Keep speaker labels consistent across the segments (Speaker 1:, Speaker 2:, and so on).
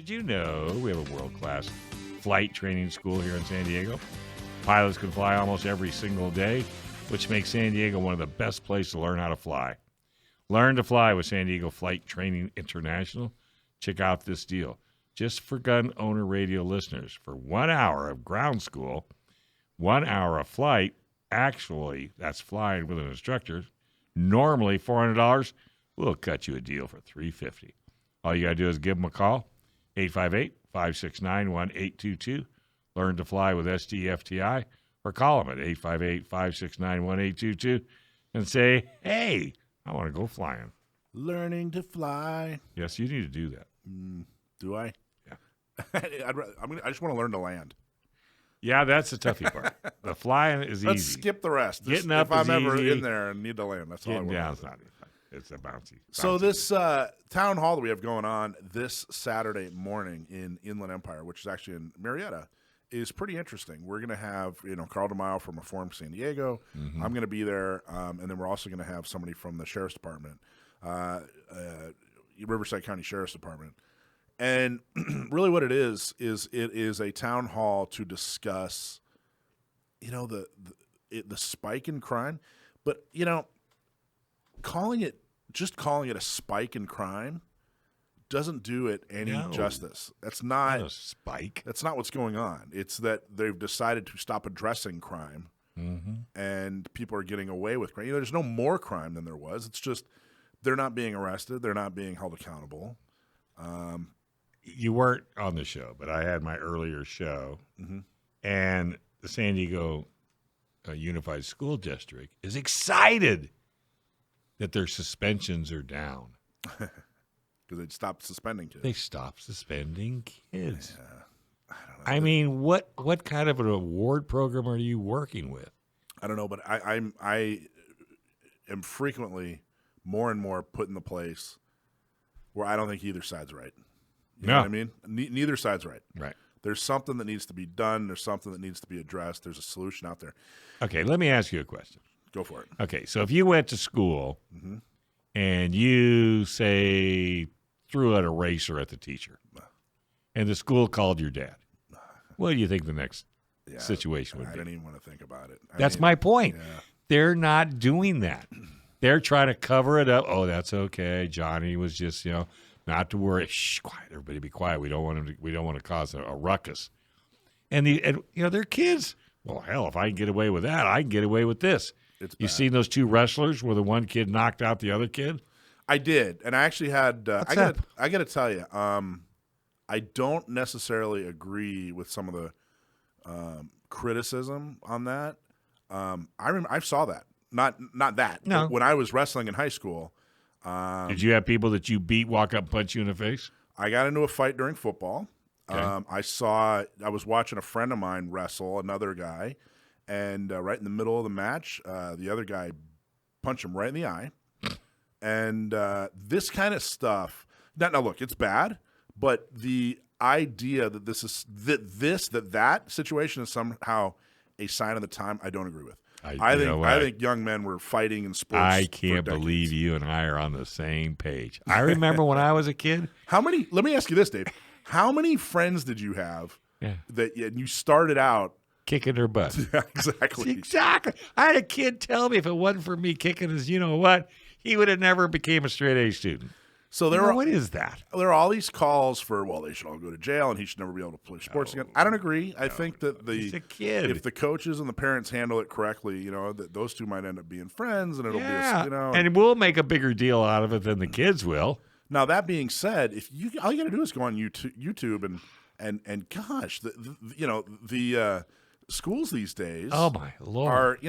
Speaker 1: Did you know we have a world-class flight training school here in San Diego? Pilots can fly almost every single day, which makes San Diego one of the best places to learn how to fly. Learn to fly with San Diego Flight Training International. Check out this deal. Just for gun owner radio listeners, for 1 hour of ground school, 1 hour of flight, actually, that's flying with an instructor, normally $400, we'll cut you a deal for $350. All you got to do is give them a call, 858-569-1822. Learn to fly with SDFTI, or call them at 858-569-1822 and say, hey, I want to go flying.
Speaker 2: Learning to fly.
Speaker 1: Yes, you need to do that.
Speaker 2: Do I?
Speaker 1: Yeah.
Speaker 2: I just want to learn to land.
Speaker 1: Yeah, that's the toughie part. The flying is
Speaker 2: Let's
Speaker 1: easy.
Speaker 2: skip the rest.
Speaker 1: Getting up
Speaker 2: if I'm
Speaker 1: is
Speaker 2: ever
Speaker 1: easy.
Speaker 2: in there and need to land, that's all I
Speaker 1: Getting
Speaker 2: want.
Speaker 1: down is not fun. It's a bouncy.
Speaker 2: So this town hall that we have going on this Saturday morning in Inland Empire, which is actually in Marietta, is pretty interesting. We're going to have, Carl DeMille from Reform San Diego. I'm going to be there, and then we're also going to have somebody from the Sheriff's Department, Riverside County Sheriff's Department. And really what it is it is a town hall to discuss, the spike in crime. But, calling it a spike in crime doesn't do it any justice. That's not
Speaker 1: a spike.
Speaker 2: That's not what's going on. It's that they've decided to stop addressing crime, and people are getting away with crime. There's no more crime than there was. It's just they're not being arrested. They're not being held accountable.
Speaker 1: You weren't on the show, but I had my earlier show, and the San Diego Unified School District is excited that their suspensions are down.
Speaker 2: Because they'd stopped suspending kids.
Speaker 1: They stopped suspending kids.
Speaker 2: Yeah. I don't know.
Speaker 1: I mean, what kind of an award program are you working with?
Speaker 2: I don't know, but I am frequently more and more put in the place where I don't think either side's right. You know what I mean? Neither side's right.
Speaker 1: Right.
Speaker 2: There's something that needs to be done. There's something that needs to be addressed. There's a solution out there.
Speaker 1: Okay, let me ask you a question.
Speaker 2: Go for it.
Speaker 1: Okay, so if you went to school and you, say, threw an eraser at the teacher and the school called your dad, what do you think the next situation would be?
Speaker 2: I didn't even want to think about it.
Speaker 1: That's my point.
Speaker 2: Yeah.
Speaker 1: They're not doing that. They're trying to cover it up. Oh, that's okay. Johnny was just, not to worry. Shh, quiet. Everybody be quiet. We don't want to cause a ruckus. And they're kids. Well, hell, if I can get away with that, I can get away with this. You seen those two wrestlers where the one kid knocked out the other kid?
Speaker 2: I did, and I actually had.
Speaker 1: What's
Speaker 2: I
Speaker 1: up?
Speaker 2: got to tell you, I don't necessarily agree with some of the criticism on that. I saw that. Not that.
Speaker 1: No.
Speaker 2: But when I was wrestling in high school.
Speaker 1: Did you have people that you beat walk up and punch you in the face?
Speaker 2: I got into a fight during football.
Speaker 1: Okay.
Speaker 2: I was watching a friend of mine wrestle another guy, and right in the middle of the match, the other guy punched him right in the eye. And this kind of stuff. Now look, it's bad, but the idea that that situation is somehow a sign of the time, I don't agree with. I think young men were fighting in sports.
Speaker 1: I can't believe you and I are on the same page. I remember when I was a kid.
Speaker 2: Let me ask you this, Dave. How many friends did you have that you started out
Speaker 1: kicking their butt?
Speaker 2: Exactly.
Speaker 1: Exactly. I had a kid tell me if it wasn't for me kicking his, he would have never became a straight A student.
Speaker 2: So
Speaker 1: what is that?
Speaker 2: There are all these calls for, they should all go to jail and he should never be able to play sports again. I don't agree. I think that
Speaker 1: he's a kid.
Speaker 2: If the coaches and the parents handle it correctly, that those two might end up being friends, and it'll be,
Speaker 1: and we'll make a bigger deal out of it than the kids will.
Speaker 2: Now that being said, all you got to do is go on YouTube and gosh, the schools these days,
Speaker 1: oh my Lord,
Speaker 2: are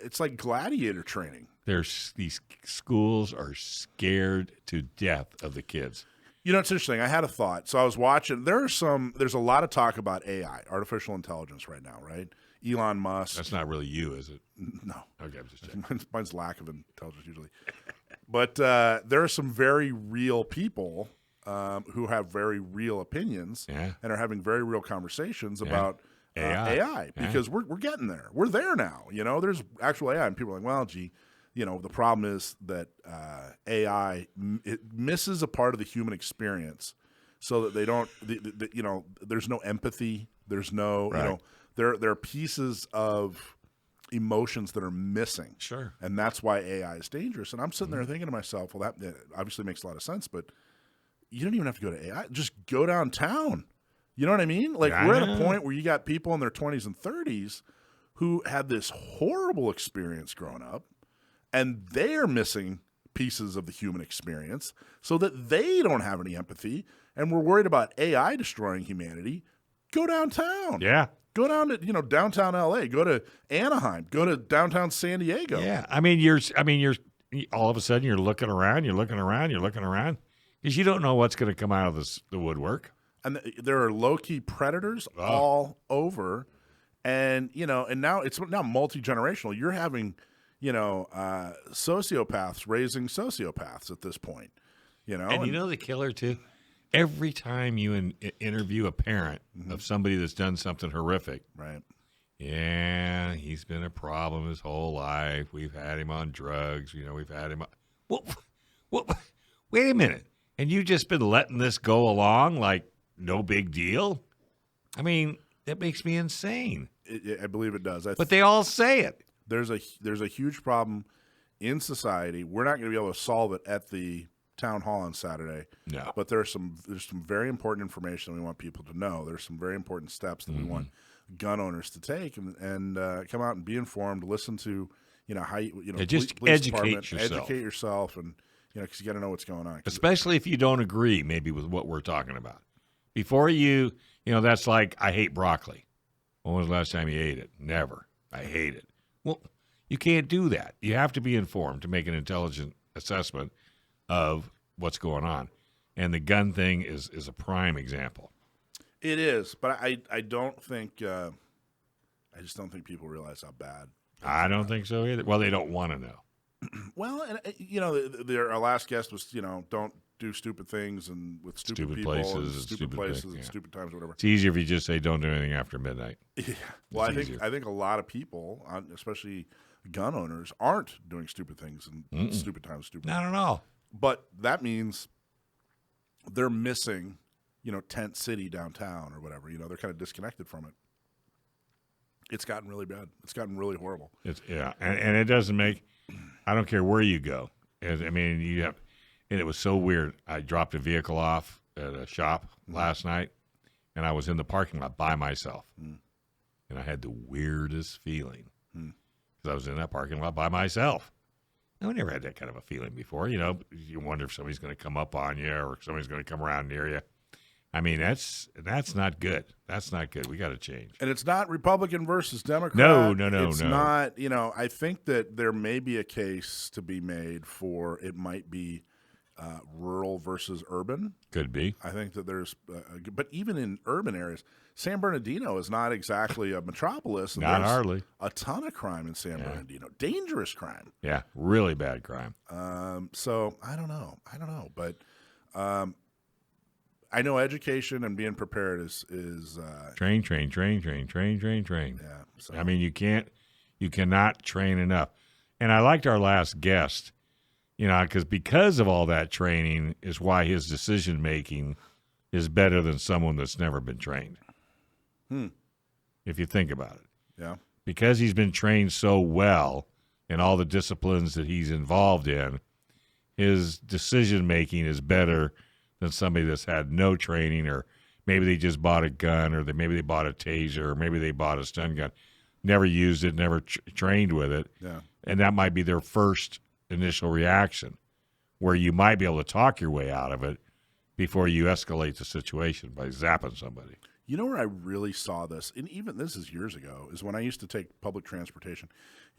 Speaker 2: it's like gladiator training.
Speaker 1: These schools are scared to death of the kids.
Speaker 2: It's interesting. I had a thought. So I was watching. There's a lot of talk about AI, artificial intelligence, right now, right? Elon Musk.
Speaker 1: That's not really you, is it?
Speaker 2: No.
Speaker 1: Okay, I'm just checking.
Speaker 2: Mine's lack of intelligence usually. But there are some very real people who have very real opinions and are having very real conversations about AI because we're getting there. We're there now. There's actual AI, and people are like, well, gee. The problem is that AI, it misses a part of the human experience so that they don't, there's no empathy. There's no,
Speaker 1: Right.
Speaker 2: there are pieces of emotions that are missing.
Speaker 1: Sure.
Speaker 2: And that's why AI is dangerous. And I'm sitting there thinking to myself, well, that obviously makes a lot of sense, but you don't even have to go to AI. Just go downtown. You know what I mean? Like,
Speaker 1: I
Speaker 2: we're at a
Speaker 1: know.
Speaker 2: point where you got people in their 20s and 30s who had this horrible experience growing up, and they're missing pieces of the human experience so that they don't have any empathy, and we're worried about AI destroying humanity. Go downtown.
Speaker 1: Yeah.
Speaker 2: Go down to, downtown LA. Go to Anaheim. Go to downtown San Diego.
Speaker 1: Yeah. I mean, you're all of a sudden you're looking around, because you don't know what's going to come out of the woodwork.
Speaker 2: And there are low-key predators all over. And, and now it's now multi-generational. You're having, sociopaths raising sociopaths at this point,
Speaker 1: And you know the killer, too? Every time you interview a parent of somebody that's done something horrific,
Speaker 2: right?
Speaker 1: Yeah, he's been a problem his whole life. We've had him on drugs. We've had him on... Well, wait a minute. And you've just been letting this go along like no big deal? I mean, that makes me insane.
Speaker 2: I believe it does.
Speaker 1: But they all say it.
Speaker 2: There's a huge problem in society. We're not going to be able to solve it at the town hall on Saturday.
Speaker 1: No.
Speaker 2: But there's some very important information that we want people to know. There's some very important steps that we want gun owners to take and come out and be informed. Listen to how
Speaker 1: just
Speaker 2: police
Speaker 1: educate
Speaker 2: department,
Speaker 1: yourself.
Speaker 2: Educate yourself, and because you got to know what's going on.
Speaker 1: Especially if you don't agree, maybe with what we're talking about. Before that's like I hate broccoli. When was the last time you ate it? Never. I hate it. Well, you can't do that. You have to be informed to make an intelligent assessment of what's going on. And the gun thing is a prime example.
Speaker 2: It is, but I don't think I just don't think people realize how bad.
Speaker 1: I don't think so either. Well, they don't want to know.
Speaker 2: Well, and our last guest was don't do stupid things and with stupid people
Speaker 1: places
Speaker 2: and
Speaker 1: and
Speaker 2: stupid places and stupid times, whatever.
Speaker 1: It's easier if you just say don't do anything after midnight.
Speaker 2: Yeah. Well,
Speaker 1: It's easier.
Speaker 2: I think a lot of people, especially gun owners, aren't doing stupid things and stupid times, stupid.
Speaker 1: Not at all.
Speaker 2: But that means they're missing, Tent City downtown or whatever. They're kind of disconnected from it. It's gotten really bad. It's gotten really horrible.
Speaker 1: And it doesn't make. I don't care where you go. And it was so weird. I dropped a vehicle off at a shop last night, and I was in the parking lot by myself, and I had the weirdest feeling because I was in that parking lot by myself. I never had that kind of a feeling before. You wonder if somebody's going to come up on you or somebody's going to come around near you. I mean, that's not good. That's not good. We got to change.
Speaker 2: And it's not Republican versus Democrat.
Speaker 1: No.
Speaker 2: It's not, I think that there may be a case to be made for it might be rural versus urban.
Speaker 1: Could be.
Speaker 2: I think that there's, but even in urban areas, San Bernardino is not exactly a metropolis. And
Speaker 1: Not
Speaker 2: there's
Speaker 1: hardly.
Speaker 2: a ton of crime in San Bernardino. Dangerous crime.
Speaker 1: Yeah, really bad crime.
Speaker 2: So I don't know. But I know education and being prepared is
Speaker 1: Train.
Speaker 2: yeah. So.
Speaker 1: I mean, you cannot train enough. And I liked our last guest, because of all that training is why his decision making is better than someone that's never been trained. If you think about it.
Speaker 2: Yeah.
Speaker 1: Because he's been trained so well in all the disciplines that he's involved in, his decision making is better than somebody that's had no training, or maybe they just bought a gun, or maybe they bought a taser, or maybe they bought a stun gun, never used it, never trained with it.
Speaker 2: Yeah.
Speaker 1: And that might be their first initial reaction, where you might be able to talk your way out of it before you escalate the situation by zapping somebody.
Speaker 2: You know where I really saw this, and even this is years ago, is when I used to take public transportation.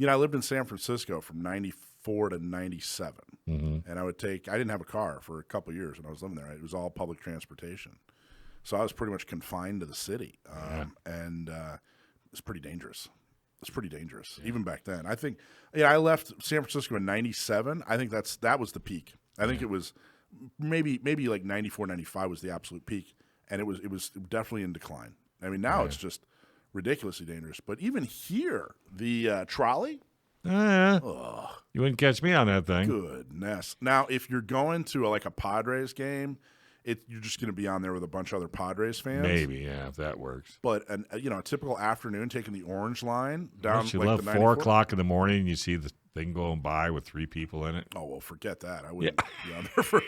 Speaker 2: I lived in San Francisco from 94 to 97, and I didn't have a car for a couple of years when I was living there. It was all public transportation. So I was pretty much confined to the city, and it was pretty dangerous. It's pretty dangerous, even back then. I think I left San Francisco in 97. I think that was the peak. I think it was maybe like 94, 95 was the absolute peak. And it was definitely in decline. I mean, now it's just ridiculously dangerous. But even here, the trolley.
Speaker 1: You wouldn't catch me on that thing.
Speaker 2: Goodness. Now, if you're going to a Padres game, you're just going to be on there with a bunch of other Padres fans.
Speaker 1: Maybe, yeah, if that works.
Speaker 2: But a typical afternoon taking the Orange Line down
Speaker 1: Don't you
Speaker 2: like
Speaker 1: love
Speaker 2: the
Speaker 1: 4 o'clock in the morning and you see the thing going by with 3 people in it?
Speaker 2: Oh, well, forget that. I wouldn't be on there for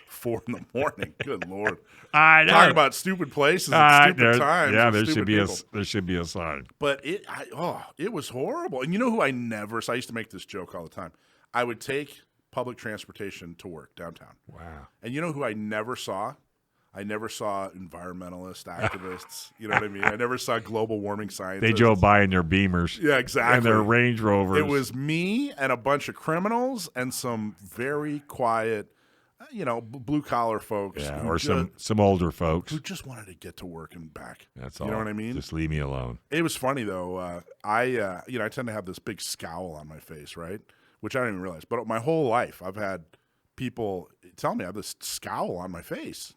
Speaker 2: 4 in the morning. Good Lord.
Speaker 1: I know.
Speaker 2: Talk about stupid places and stupid times.
Speaker 1: Yeah,
Speaker 2: and
Speaker 1: there
Speaker 2: stupid
Speaker 1: should be a sign.
Speaker 2: But it was horrible. And you know who I used to make this joke all the time. I would take public transportation to work downtown.
Speaker 1: Wow.
Speaker 2: And you know who I never saw? I never saw environmentalist activists. You know what I mean? I never saw global warming scientists.
Speaker 1: They drove by in their Beamers.
Speaker 2: Yeah, exactly.
Speaker 1: And their Range Rovers.
Speaker 2: It was me and a bunch of criminals and some very quiet, blue collar folks.
Speaker 1: Yeah, or some older folks
Speaker 2: who just wanted to get to work and back.
Speaker 1: That's all.
Speaker 2: You know what I mean?
Speaker 1: Just leave me alone.
Speaker 2: It was funny though. I tend to have this big scowl on my face, right? Which I didn't even realize. But my whole life, I've had people tell me I have this scowl on my face,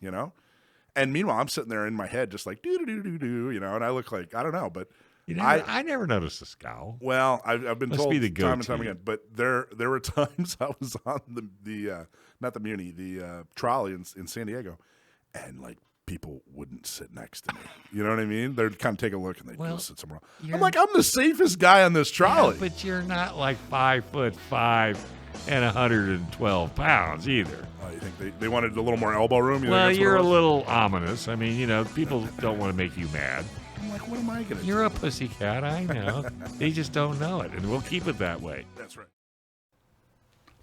Speaker 2: And meanwhile, I'm sitting there in my head just like, do, and I look like, I don't know. But
Speaker 1: I never noticed a scowl.
Speaker 2: Well, I've been told
Speaker 1: be
Speaker 2: time and time again. But there were times I was on the trolley in San Diego, and like people wouldn't sit next to me. You know what I mean? They'd kind of take a look and they'd go sit somewhere else. I'm like, I'm the safest guy on this trolley.
Speaker 1: Yeah, but you're not like 5'5" and 112 pounds either.
Speaker 2: Oh, you think they wanted a little more elbow room?
Speaker 1: You're a little ominous. I mean, people don't want to make you mad.
Speaker 2: I'm like, what am I going to do?
Speaker 1: You're a pussycat, I know. They just don't know it, and we'll keep it that way.
Speaker 2: That's right.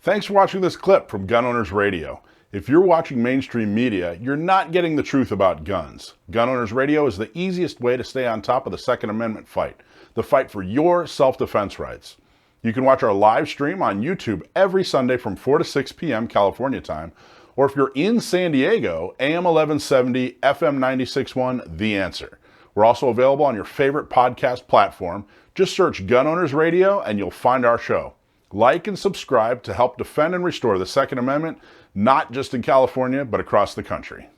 Speaker 3: Thanks for watching this clip from Gun Owners Radio. If you're watching mainstream media, you're not getting the truth about guns. Gun Owners Radio is the easiest way to stay on top of the Second Amendment fight, the fight for your self-defense rights. You can watch our live stream on YouTube every Sunday from 4 to 6 p.m. California time, or if you're in San Diego, AM 1170, FM 96.1, The Answer. We're also available on your favorite podcast platform. Just search Gun Owners Radio and you'll find our show. Like and subscribe to help defend and restore the Second Amendment, not just in California, but across the country.